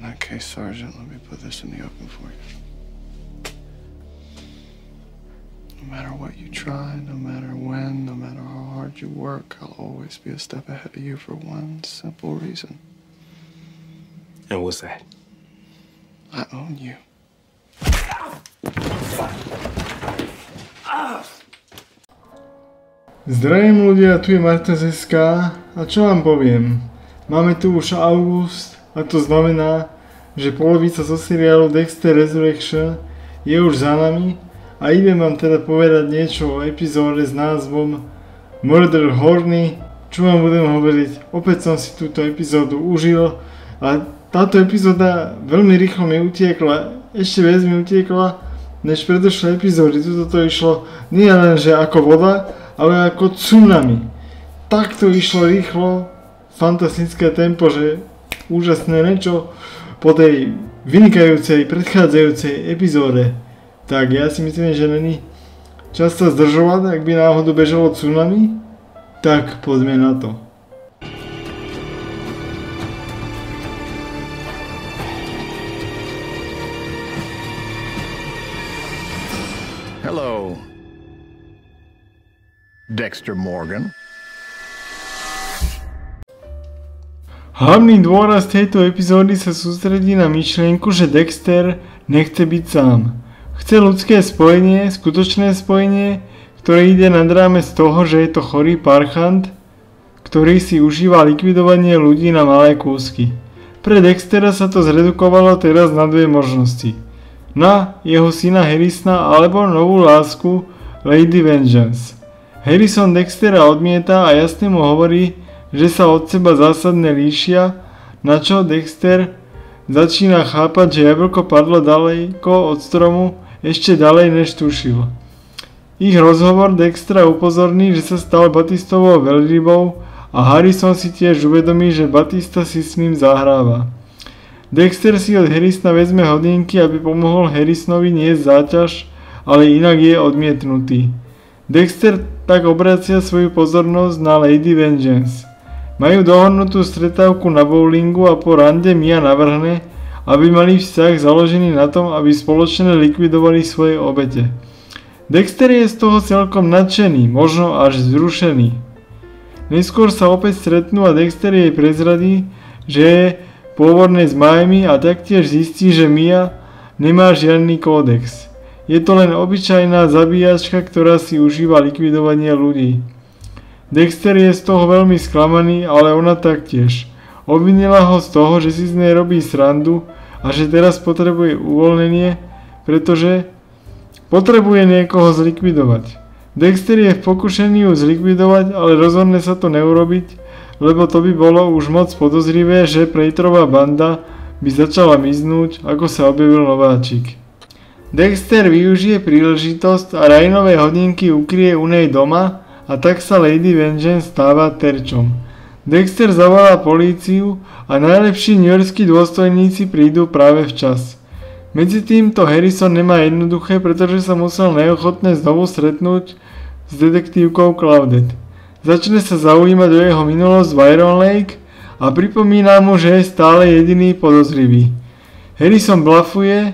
that case, Sergeant, let me put this in the open for you. No matter what you try, no matter when, no matter how hard you work, I'll always be a step ahead of you for one simple reason. And what's that? I own you. Zdravím ľudia, tu je Martez.sk a čo vám poviem? Máme tu už august a to znamená, že polovica zo seriálu Dexter Resurrection je už za nami a idem vám teda povedať niečo o epizóde s názvom Murder Horny, čo vám budem hovoriť. Opäť som si túto epizódu užil a táto epizóda veľmi rýchlo mi utiekla, ešte viac mi utiekla než predošlé epizódy. Tuto to išlo nie len že ako voda, ale ako tsunami. Takto išlo rýchlo, fantastické tempo, že úžasné niečo po tej vynikajúcej predchádzajúcej epizóde. Tak ja si myslím, že není čas sa zdržovať, ak by náhodou bežalo tsunami, tak poďme na to. Hello, Dexter Morgan. Hlavný dôraz tejto epizódy sa sústredí na myšlienku, že Dexter nechce byť sám. Chce ľudské spojenie, skutočné spojenie, ktoré ide nad rámec toho, že je to chorý parchant, ktorý si užíva likvidovanie ľudí na malé kúsky. Pre Dextera sa to zredukovalo teraz na dve možnosti. Na jeho syna Harrisona alebo novú lásku Lady Vengeance. Harrison Dextera odmieta a jasne mu hovorí, že sa od seba zásadne líšia, na čo Dexter začína chápať, že jablko padlo ďaleko od stromu, ešte ďalej než tušil. Ich rozhovor Dextera upozorní, že sa stal Batistovou veľrybou a Harrison si tiež uvedomí, že Batista si s ním zahráva. Dexter si od Harrisona vezme hodinky, aby pomohol Harrisonovi niesť záťaž, ale inak je odmietnutý. Dexter tak obracia svoju pozornosť na Lady Vengeance. Majú dohodnutú stretávku na bowlingu a po rande Mia navrhne, aby mali vzťah založený na tom, aby spoločne likvidovali svoje obete. Dexter je z toho celkom nadšený, možno až vzrušený. Neskôr sa opäť stretnú a Dexter jej prezradí, že je pôvodnej z Miami a taktiež zistí, že Mia nemá žiadny kódex. Je to len obyčajná zabíjačka, ktorá si užíva likvidovanie ľudí. Dexter je z toho veľmi sklamaný, ale ona taktiež. Obvinila ho z toho, že si z nej robí srandu a že teraz potrebuje uvoľnenie, pretože potrebuje niekoho zlikvidovať. Dexter je v pokušení ju zlikvidovať, ale rozhodne sa to neurobiť, lebo to by bolo už moc podozrivé, že Praterová banda by začala miznúť, ako sa objavil nováčik. Dexter využije príležitosť a Ryanové hodinky ukrie u nej doma a tak sa Lady Vengeance stáva terčom. Dexter zavolá políciu a najlepší newyorskí dôstojníci prídu práve včas. Medzi týmto Harrison nemá jednoduché, pretože sa musel neochotne znovu stretnúť s detektívkou Claudette. Začne sa zaujímať o jeho minulosť v Iron Lake a pripomína mu, že je stále jediný podozrivý. Harrison blafuje,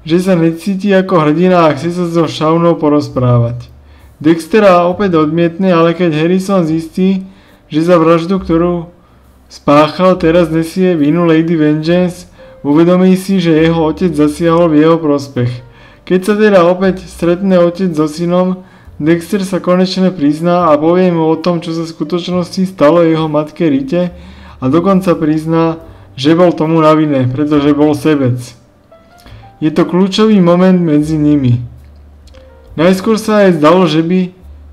že sa necíti ako hrdina a chce sa so Shaunou porozprávať. Dextera opäť odmietne, ale keď Harrison zistí, že za vraždu, ktorú spáchal, teraz nesie vinu Lady Vengeance, uvedomí si, že jeho otec zasiahol v jeho prospech. Keď sa teda opäť stretne otec so synom, Dexter sa konečne prizná a povie mu o tom, čo sa v skutočnosti stalo jeho matke Rite a dokonca prizná, že bol tomu na vine, pretože bol sebec. Je to kľúčový moment medzi nimi. Najskôr sa aj zdalo, že by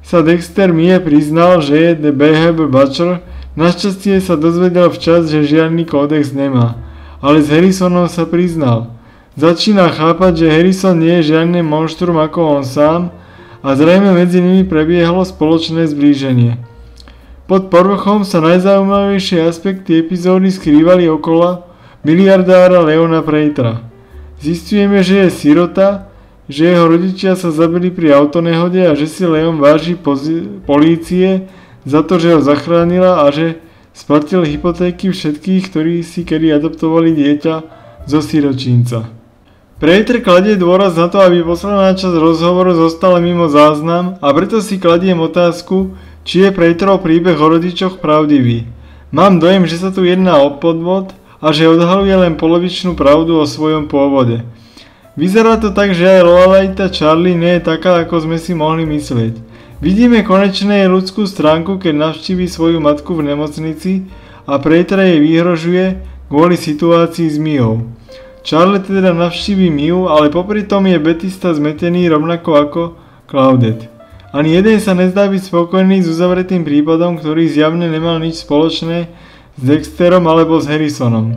sa Dexter Mie priznal, že je The Behavior Butcher, našťastie sa dozvedel včas, že žiadny kódex nemá, ale s Harrisonom sa priznal. Začína chápať, že Harrison nie je žiadne monštrum ako on sám, a zrejme medzi nimi prebiehalo spoločné zblíženie. Pod povrchom sa najzaujímavejšie aspekty epizódy skrývali okolo miliardára Leona Pratera. Zistujeme, že je sirota, že jeho rodičia sa zabili pri autonehode a že si Leon váži polície za to, že ho zachránila a že splatil hypotéky všetkých, ktorí si kedy adoptovali dieťa zo siročínca. Prater kladie dôraz na to, aby posledná časť rozhovoru zostala mimo záznam a preto si kladiem otázku, či je Praterov príbeh o rodičoch pravdivý. Mám dojem, že sa tu jedná o podvod a že odhaluje len polovičnú pravdu o svojom pôvode. Vyzerá to tak, že aj lojalita Charlie nie je taká, ako sme si mohli myslieť. Vidíme konečne jej ľudskú stránku, keď navštíví svoju matku v nemocnici a Prater jej vyhrožuje kvôli situácii s Miou. Charlie teda navštíví Miu, ale popri tom je Batista zmetený rovnako ako Claudette. Ani jeden sa nezdá byť spokojný s uzavretým prípadom, ktorý zjavne nemal nič spoločné s Dexterom alebo s Harrisonom.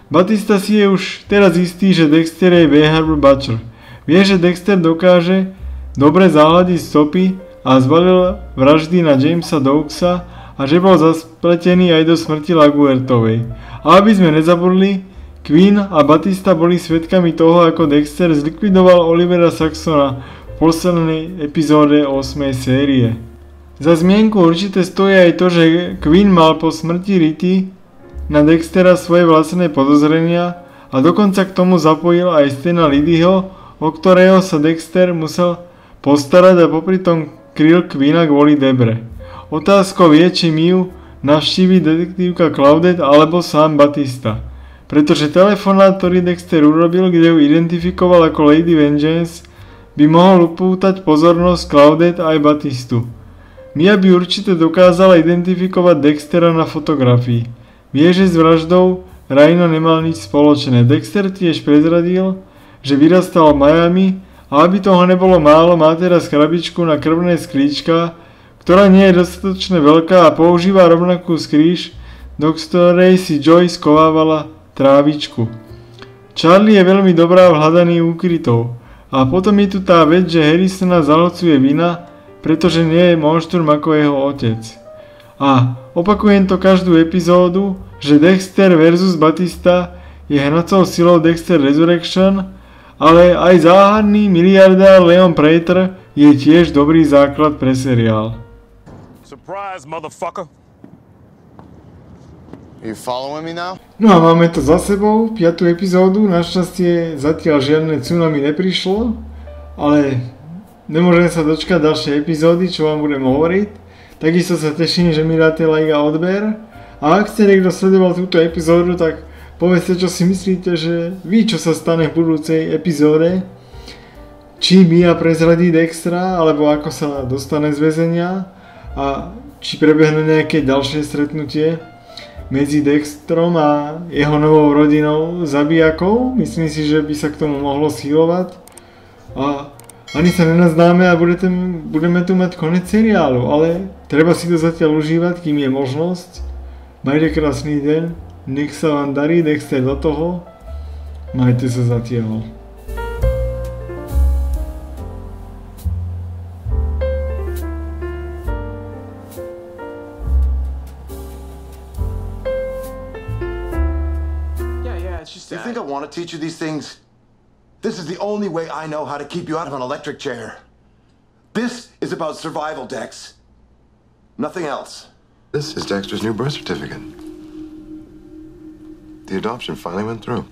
Batista si je už teraz istý, že Dexter je Bay Harbor Butcher. Vie, že Dexter dokáže dobre zahľadiť stopy a zbalil vraždy na Jamesa Dougsa a že bol zaspletený aj do smrti LaGuertovej. A aby sme nezabudli, Quinn a Batista boli svedkami toho, ako Dexter zlikvidoval Olivera Saxona v poslednej epizóde 8. série. Za zmienku určite stojí aj to, že Quinn mal po smrti Ritty na Dextera svoje vlastné podozrenia a dokonca k tomu zapojil aj Stana Liddyho, o ktorého sa Dexter musel postarať a popri tom kryl Quinna kvôli Debre. Otázkou je, či Miu navštívi detektívka Claudette alebo sám Batista. Pretože telefonát, ktorý Dexter urobil, kde ju identifikoval ako Lady Vengeance, by mohol upútať pozornosť Claudette aj Batistu. Mia by určite dokázala identifikovať Dextera na fotografii. Vie, že s vraždou Raina nemal nič spoločné. Dexter tiež prezradil, že vyrastal v Miami a aby toho nebolo málo, má teraz krabičku na krvné sklíčka, ktorá nie je dostatočne veľká a používa rovnakú skrýš, do ktorej si Joy skovávala trávičku. Charlie je veľmi dobrá v hľadaní úkrytov. A potom je tu tá vec, že Harrisona zalocuje vina, pretože nie je monštrum ako jeho otec. A opakujem to každú epizódu, že Dexter vs Batista je hnacou silou Dexter Resurrection, ale aj záhadný miliardár Leon Prater je tiež dobrý základ pre seriál. Surprise, motherfucker. You following me now? No a máme to za sebou, 5. epizódu, našťastie zatiaľ žiadne tsunami neprišlo, ale nemôžem sa dočkať ďalšej epizódy, čo vám budem hovoriť. Takisto sa teším, že mi dáte like a odber. A ak ste niekto sledoval túto epizódu, tak povedzte, čo si myslíte, že vy, čo sa stane v budúcej epizóde. Či Mia prezradí Dextera, alebo ako sa dostane z väzenia. A či prebehne nejaké ďalšie stretnutie medzi Dexterom a jeho novou rodinou zabijakov. Myslím si, že by sa k tomu mohlo schýlovať. A ani sa nenaznáme a budeme tu mať konec seriálu, ale treba si to zatiaľ užívať, kým je možnosť. Majte krásny deň, nech sa vám darí, Dexter do toho, majte sa zatiaľ. You think I want to teach you these things? This is the only way I know how to keep you out of an electric chair. This is about survival, Dex. Nothing else. This is Dexter's new birth certificate. The adoption finally went through.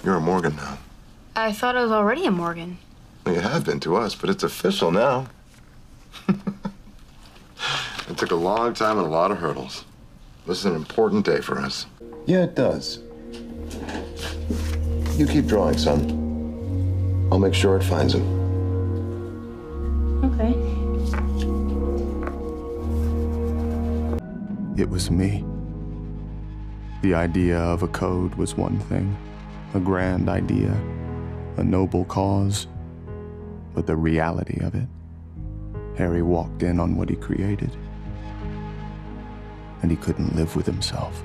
You're a Morgan now. I thought I was already a Morgan. Well, you have been to us, but it's official now. It took a long time and a lot of hurdles. This is an important day for us. Yeah, it does. You keep drawing, son. I'll make sure it finds him. Okay. It was me. The idea of a code was one thing, a grand idea, a noble cause, but the reality of it, Harry walked in on what he created, and he couldn't live with himself.